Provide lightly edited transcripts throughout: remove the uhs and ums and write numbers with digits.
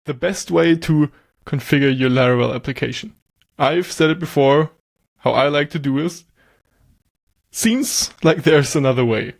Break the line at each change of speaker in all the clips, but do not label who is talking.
the best way to configure your Laravel application. I've said it before, how I like to do is, seems like there's another way.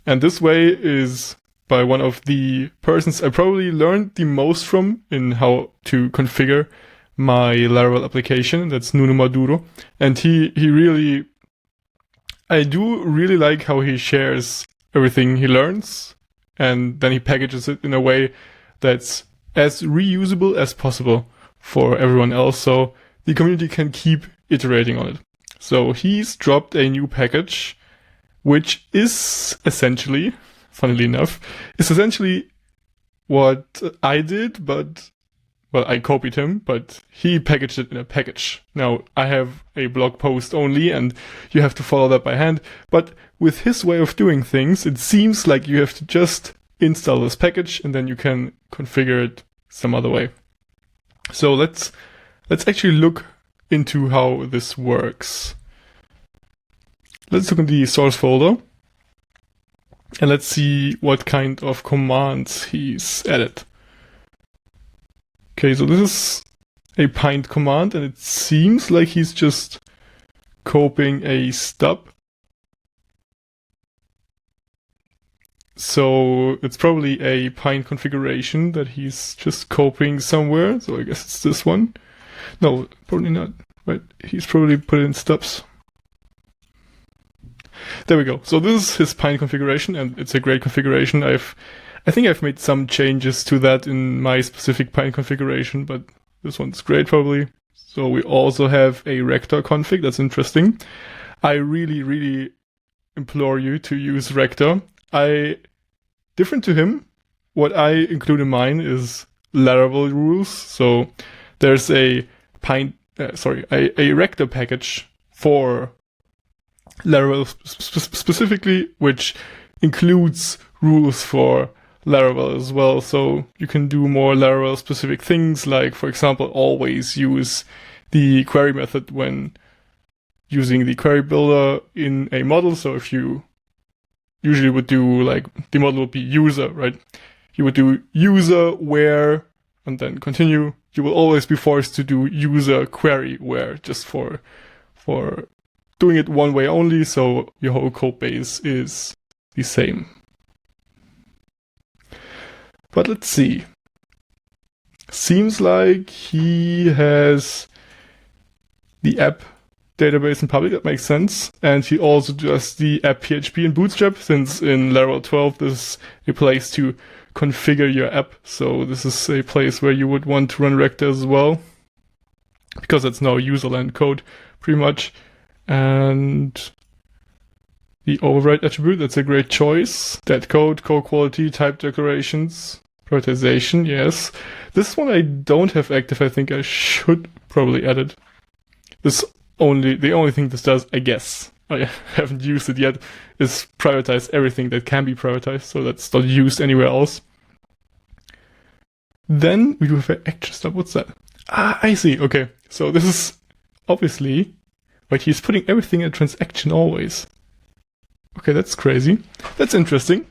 And this way is by one of the persons I probably learned the most from in how to configure my Laravel application. That's Nuno Maduro. And he really, I do really like how he shares everything he learns, and then he packages it in a way that's as reusable as possible for everyone else, so the community can keep iterating on it. So he's dropped a new package, which is essentially, funnily enough, is essentially what I did, but, well, I copied him, but he packaged it in a package. Now, I have a blog post only, and you have to follow that by hand, but with his way of doing things, it seems like you have to just install this package, and then you can configure it some other way. So let's actually look into how this works. Let's look in the source folder, and let's see what kind of commands he's added. Okay, so this is a Pint command, and it seems like he's just copying a stub. So it's probably a Pint configuration that he's just copying somewhere. So I guess it's this one. No, probably not. Right? He's probably put it in stubs. There we go. So this is his Pint configuration, and it's a great configuration. I think I've made some changes to that in my specific Pint configuration, but this one's great probably. So we also have a Rector config. That's interesting. I really implore you to use Rector. Different to him, what I include in mine is Laravel rules. So there's a Rector package for Laravel specifically, which includes rules for Laravel as well. So you can do more Laravel specific things, like, for example, always use the query method when using the query builder in a model. So if you usually would do, like, the model would be user, right? You would do user where and then continue. You will always be forced to do user query where, just for doing it one way only, so your whole code base is the same. But let's see. Seems like he has the app database in public. That makes sense. And he also does the app PHP in Bootstrap, since in Laravel 12 this is a place to configure your app. So this is a place where you would want to run Rector as well, because it's now userland code pretty much. And the override attribute, that's a great choice. That code quality, type declarations, prioritization, yes. This one I don't have active. I think I should probably add it. The only thing this does, I guess, I haven't used it yet, is prioritize everything that can be prioritized, so that's not used anywhere else. Then we do have an action stub. What's that? Ah, I see. Okay, so this is obviously, like, he's putting everything in transaction always. Okay, that's crazy. That's interesting.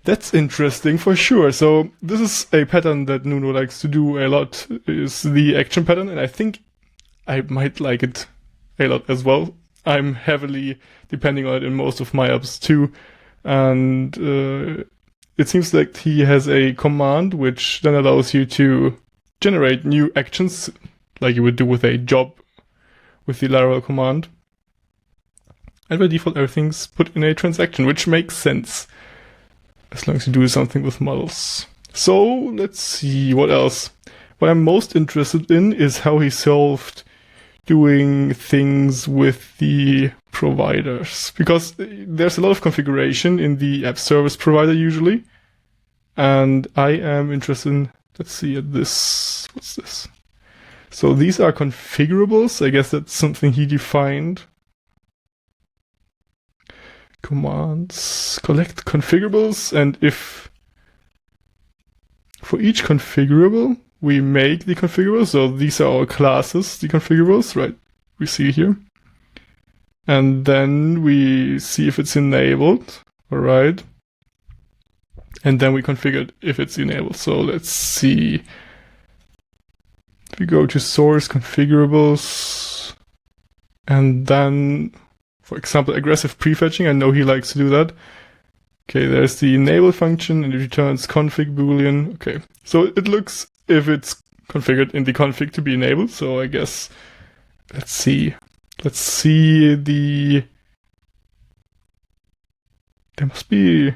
That's interesting for sure. So this is a pattern that Nuno likes to do a lot, is the action pattern, and I think I might like it a lot as well. I'm heavily depending on it in most of my apps too. And it seems like he has a command which then allows you to generate new actions, like you would do with a job with the Laravel command. And by default, everything's put in a transaction, which makes sense as long as you do something with models. So let's see what else. What I'm most interested in is how he solved doing things with the providers, because there's a lot of configuration in the app service provider usually, and I am interested in, let's see at this, what's this? So these are configurables. I guess that's something he defined. Commands, collect configurables, and if for each configurable we make the configurable, so these are our classes, the configurables, right? We see here. And then we see if it's enabled, alright. and then we configure it if it's enabled. So let's see. If we go to source configurables, and then, for example, aggressive prefetching, I know he likes to do that. Okay, there's the enable function, and it returns config boolean. Okay, so it looks if it's configured in the config to be enabled. So I guess, let's see the, there must be,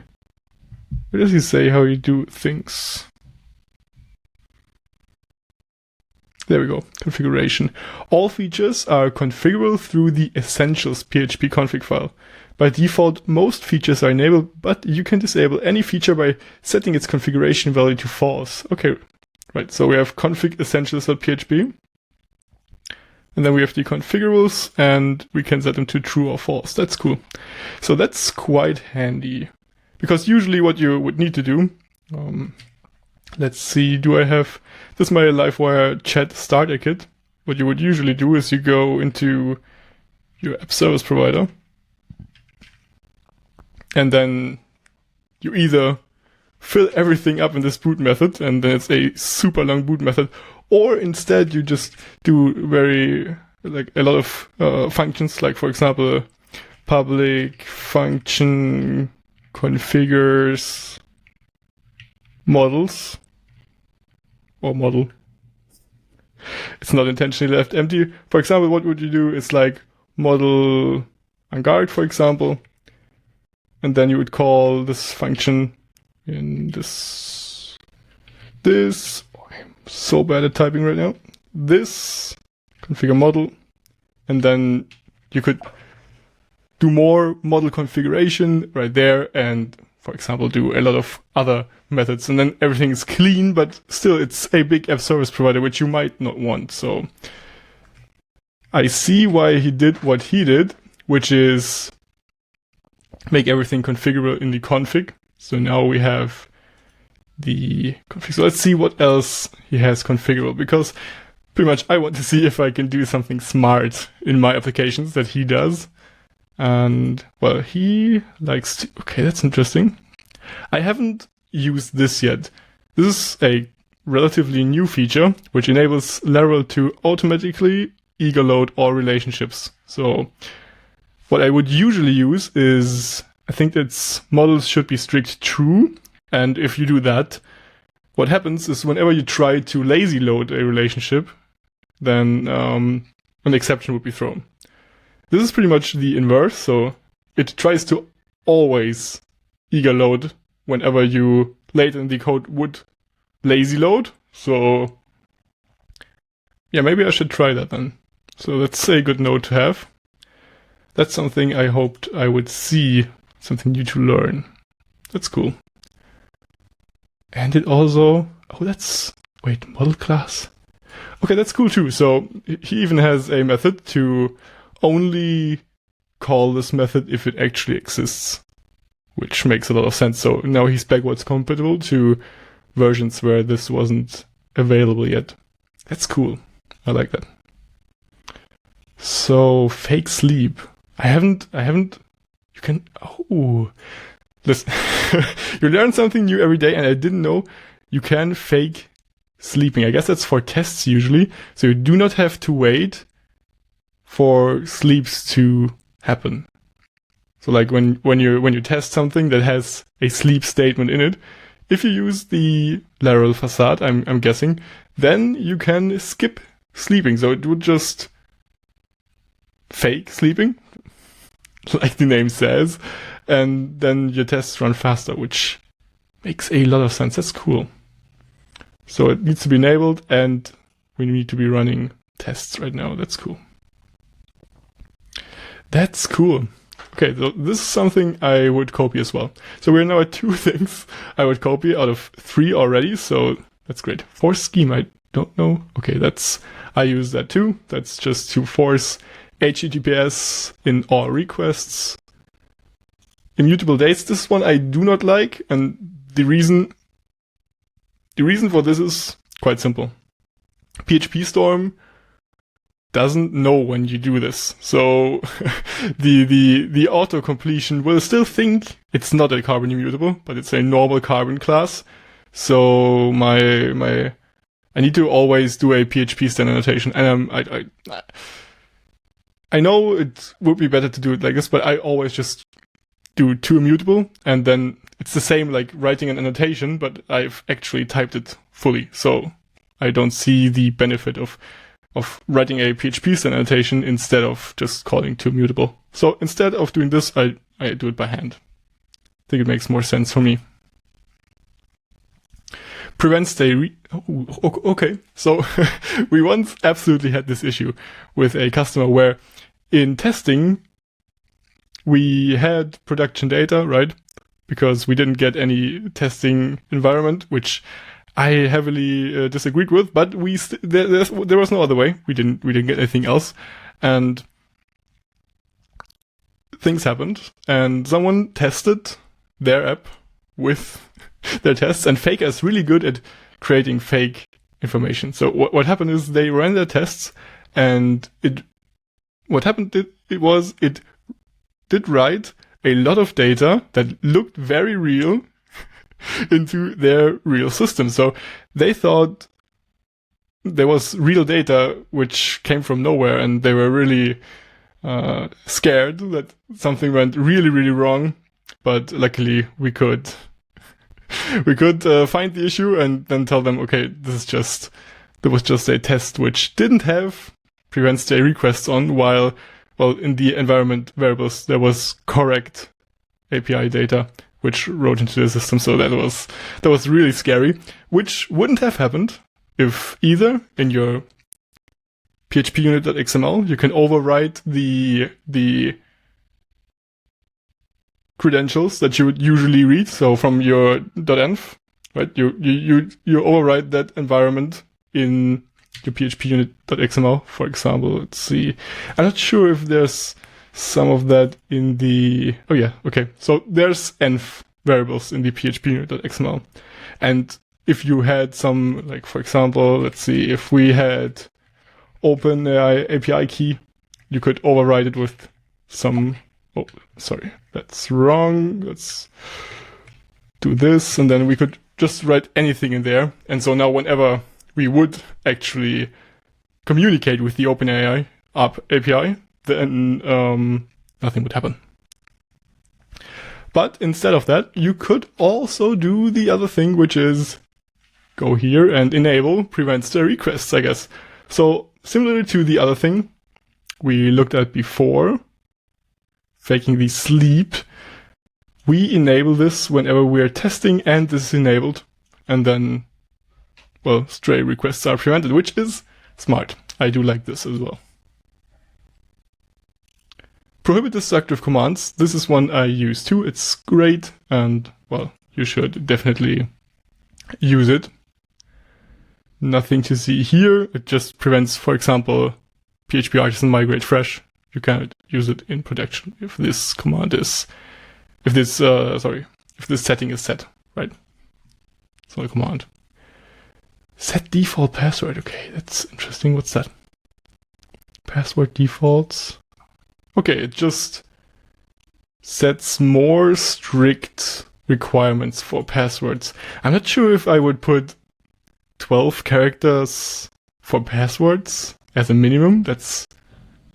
where does he say how you do things? There we go, configuration. All features are configurable through the essentials PHP config file. By default, most features are enabled, but you can disable any feature by setting its configuration value to false. Okay, right, so we have config essentials.php. And then we have the configurables, and we can set them to true or false. That's cool. So that's quite handy. Because usually what you would need to do, let's see, do I have, this is my Livewire chat starter kit. What you would usually do is you go into your app service provider, and then you either fill everything up in this boot method, and then it's a super long boot method, or instead you just do like a lot of functions, like for example, public function configures models, or model. It's not intentionally left empty. For example, what would you do is like model unguard, for example, and then you would call this function in this. Oh, I'm so bad at typing right now. This configure model, and then you could do more model configuration right there, and for example do a lot of other methods, and then everything is clean, but still it's a big app service provider which you might not want. So I see why he did what he did, which is make everything configurable in the config. So now we have the config. So let's see what else he has configurable, because pretty much I want to see if I can do something smart in my applications that he does. And well, he likes to, okay, that's interesting. I haven't used this yet. This is a relatively new feature which enables Laravel to automatically eager load all relationships. So what I would usually use is, I think it's models should be strict true, and if you do that, what happens is whenever you try to lazy load a relationship, then an exception would be thrown. This is pretty much the inverse, so it tries to always eager load whenever you later in the code would lazy load. So yeah, maybe I should try that then. So that's a good note to have. That's something I hoped I would see, something new to learn. That's cool. And it also, oh, that's, wait, model class. Okay, that's cool too. So he even has a method to only call this method if it actually exists, which makes a lot of sense. So now he's backwards compatible to versions where this wasn't available yet. That's cool. I like that. So fake sleep. I haven't, you can, oh, listen, you learn something new every day, and I didn't know you can fake sleeping. I guess that's for tests usually. So you do not have to wait for sleeps to happen. So like when you test something that has a sleep statement in it, if you use the Laravel facade, I'm guessing, then you can skip sleeping. So it would just fake sleeping, like the name says, and then your tests run faster, which makes a lot of sense. That's cool. So it needs to be enabled, and we need to be running tests right now. That's cool. That's cool. Okay, so this is something I would copy as well. So we're now at 2 things I would copy out of 3 already, so that's great. Force scheme, I don't know. Okay, I use that too. That's just to force HTTPS in all requests. Immutable dates, this one I do not like, and the reason for this is quite simple. PHP Storm doesn't know when you do this. So the auto completion will still think it's not a carbon immutable, but it's a normal carbon class. So I need to always do a PHP standard notation, and I know it would be better to do it like this, but I always just do to immutable, and then it's the same like writing an annotation, but I've actually typed it fully. So I don't see the benefit of writing a PHP standard annotation instead of just calling to immutable. So instead of doing this, I do it by hand. I think it makes more sense for me. Prevent stay okay. So we once absolutely had this issue with a customer where in testing we had production data, right? Because we didn't get any testing environment, which I heavily disagreed with, but there was no other way. We didn't get anything else, and things happened, and someone tested their app with their tests, and Faker is really good at creating fake information. So what happened is they ran their tests, and it did write a lot of data that looked very real into their real system. So they thought there was real data which came from nowhere, and they were really scared that something went really, really wrong. But luckily we could find the issue and then tell them, okay, there was just a test which didn't have prevent stay requests on, while in the environment variables there was correct API data which wrote into the system. So that was really scary, which wouldn't have happened if either in your PHP unit.xml you can overwrite the credentials that you would usually read. So from your .env, right? You overwrite that environment in your PHP unit.xml, for example. Let's see. I'm not sure if there's some of that in the... Oh yeah, okay. So there's env variables in the PHP unit.xml. And if you had some, like for example, let's see, if we had OpenAI API key, you could override it with some... Oh, sorry, that's wrong. Let's do this, and then we could just write anything in there. And so now whenever we would actually communicate with the OpenAI API, then nothing would happen. But instead of that, you could also do the other thing, which is go here and enable prevent stay requests, I guess. So similar to the other thing we looked at before, faking the sleep, we enable this whenever we're testing and this is enabled. And then, well, stray requests are prevented, which is smart. I do like this as well. Prohibit destructive commands. This is one I use too. It's great, and well, you should definitely use it. Nothing to see here. It just prevents, for example, PHP artisan migrate fresh. You cannot use it in production if this command is, if this setting is set, right? It's not a command. Set default password. Okay, that's interesting. What's that? Password defaults. Okay, it just sets more strict requirements for passwords. I'm not sure if I would put 12 characters for passwords as a minimum. That's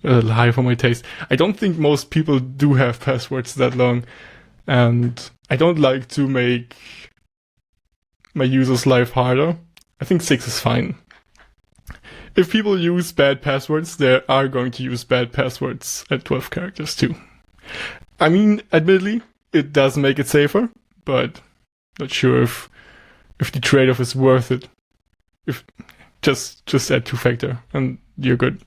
a little high for my taste. I don't think most people do have passwords that long, and I don't like to make my users' life harder. I think 6 is fine. If people use bad passwords, they are going to use bad passwords at 12 characters too. I mean, admittedly, it does make it safer, but not sure if the trade-off is worth it. If just add 2-factor and you're good.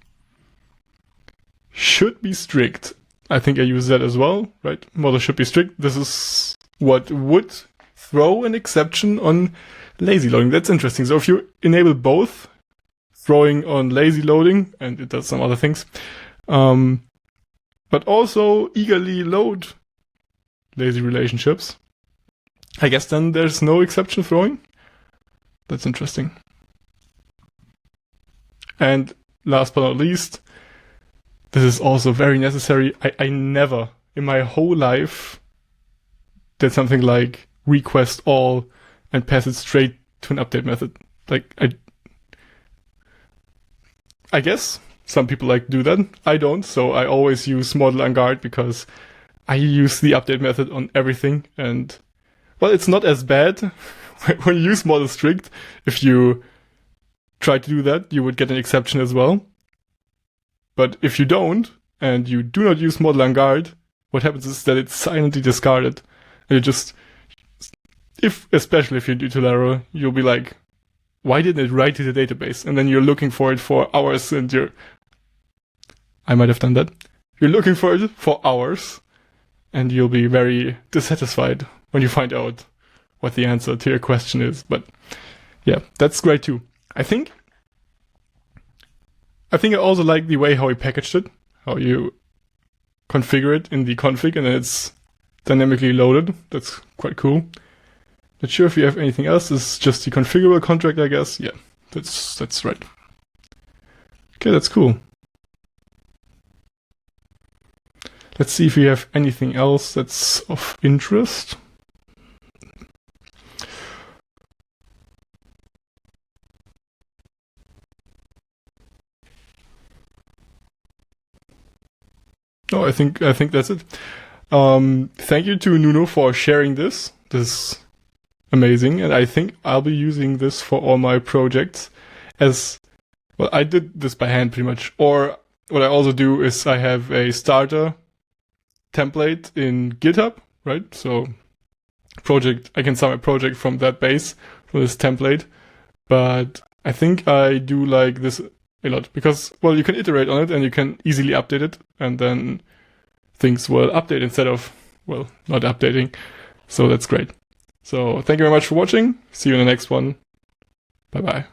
Should be strict. I think I use that as well, right? Model should be strict. This is what would throw an exception on lazy loading. That's interesting. So if you enable both, throwing on lazy loading, and it does some other things, but also eagerly load lazy relationships, I guess then there's no exception throwing. That's interesting. And last but not least, this is also very necessary. I never in my whole life did something like request all and pass it straight to an update method. Like, I guess some people like to do that. I don't, so I always use model en garde because I use the update method on everything. And, well, it's not as bad when you use model strict. If you try to do that, you would get an exception as well. But if you don't, and you do not use model en garde, what happens is that it's silently discarded. And you just, especially if you do to Laravel, you'll be like, why didn't it write to the database? And then you're looking for it for hours, and I might have done that. You're looking for it for hours, and you'll be very dissatisfied when you find out what the answer to your question is. But yeah, that's great too. I think I also like the way how he packaged it, how you configure it in the config, and then it's dynamically loaded. That's quite cool. Not sure if you have anything else. It's just the configurable contract, I guess. Yeah, that's right. Okay, that's cool. Let's see if we have anything else that's of interest. No, I think that's it. Thank you to Nuno for sharing this. This is amazing, and I think I'll be using this for all my projects. As well, I did this by hand pretty much. Or what I also do is I have a starter template in GitHub, right? So I can start my project from that base, from this template. But I think I do like this a lot because, well, you can iterate on it and you can easily update it, and then things will update instead of, well, not updating. So that's great. So thank you very much for watching. See you in the next one. Bye bye.